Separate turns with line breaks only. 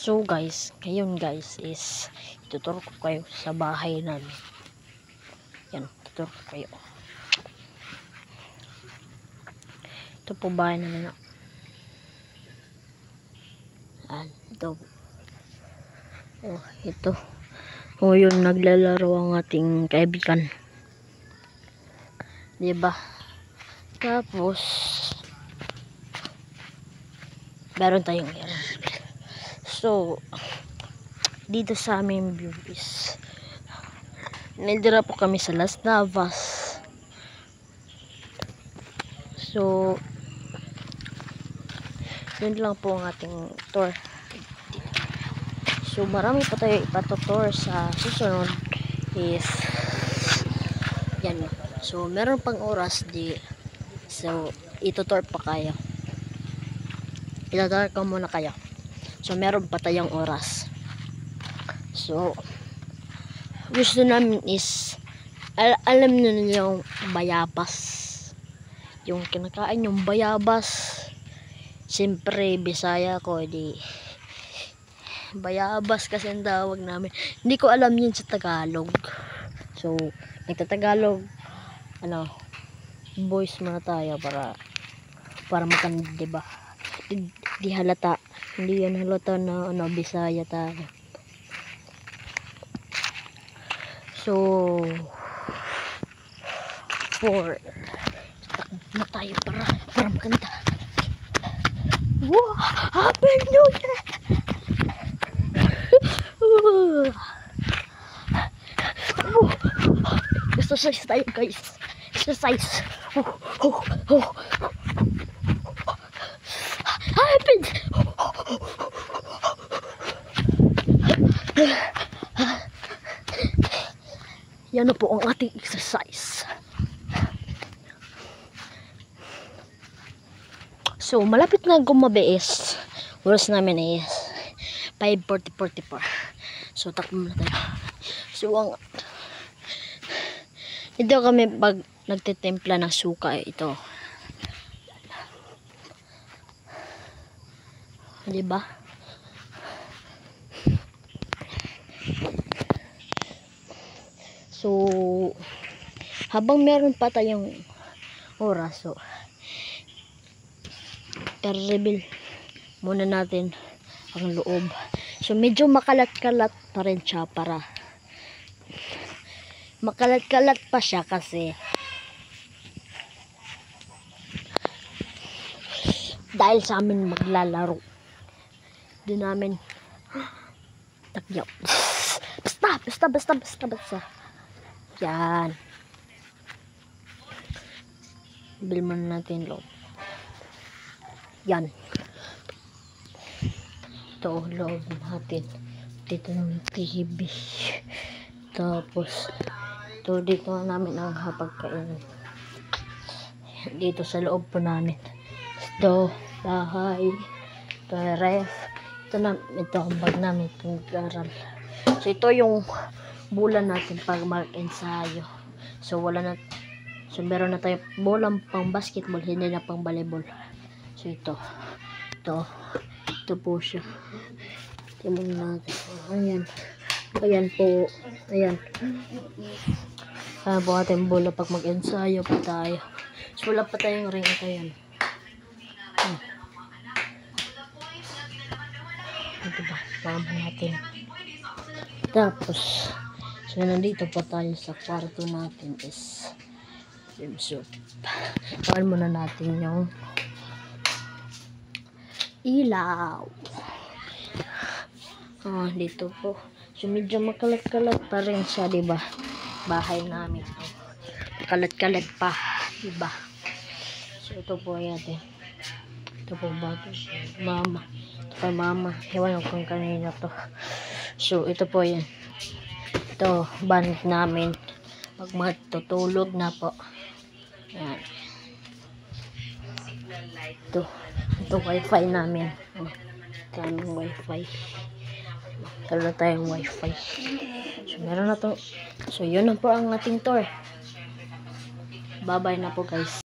So guys, ngayon guys is ituturo ko kayo sa bahay namin. Yan, tuturo ko kayo. Ito po bahay namin. Ito. Oh, ito. O yun, naglalaro ang ating kaibigan. Diba? Tapos meron tayong so dito sa aming view is nandira po kami sa Las Navas. So yun lang po ang ating tour. So marami pa tayo ipatutour sa susunod is yan. So meron pang oras di, so itutour pa kayo. Itutour ko muna kayo. So meron pa tayong oras. So gusto namin is alam niyo yung bayabas, yung kinakain yung bayabas. Siyempre Bisaya ko, di bayabas kasi ang tawag namin. Hindi ko alam yun sa Tagalog. So nagtatagalog voice muna tayo para makandi, diba? Di halata, hindi yan halata na Bisaya tayo. So 4 na tayo para maganda. Wow, happy new year. Exercise tayo guys, exercise. Yan na po ang ating exercise. So malapit na gumabi is oras namin is 5:44. So takbo muna tayo. So ito kami pag nagtitimpla ng suka, ito. Diba? So habang meron pa tayong oras, so i-reveal muna natin ang loob. So medyo makalat-kalat pa rin siya, para makalat-kalat pa siya kasi dahil sa amin maglalaro din namin takyaw. Basta yan, bilman natin loob. Yan, ito loob natin. Dito ng TV, tapos ito dito namin ang hapagkainan. Dito sa loob po namin, ito bahay, ito ref, ito ang bag namin pag-aral. So ito yung bulan natin pag mag-ensayo. So meron na tayo bolang pang basketball, hindi na pang volleyball. So ito po siya. Tingnan natin. Ayan po. Ayan po ating bola pag mag-ensayo pa tayo. So wala pa tayong ring. Ito yan. Ito ba? Pama natin. Tapos so nandito pa tayo sa kwarto natin is swimsuit. Paan muna natin yung ilaw. Dito po. So medyo makalat-kalat pa rin siya, diba? Bahay namin. Makalat-kalat pa, diba? So ito po natin. Ito po bago. Mama. Ito kay mama. Ewan ko kung kanina to. So ito po yan. Ito, band namin pag matutulog na po. Yan. Ito wifi namin. Ito aming wifi. Meron na tayong wifi. So meron na to. So yun na po ang ating tour. Bye bye na po guys.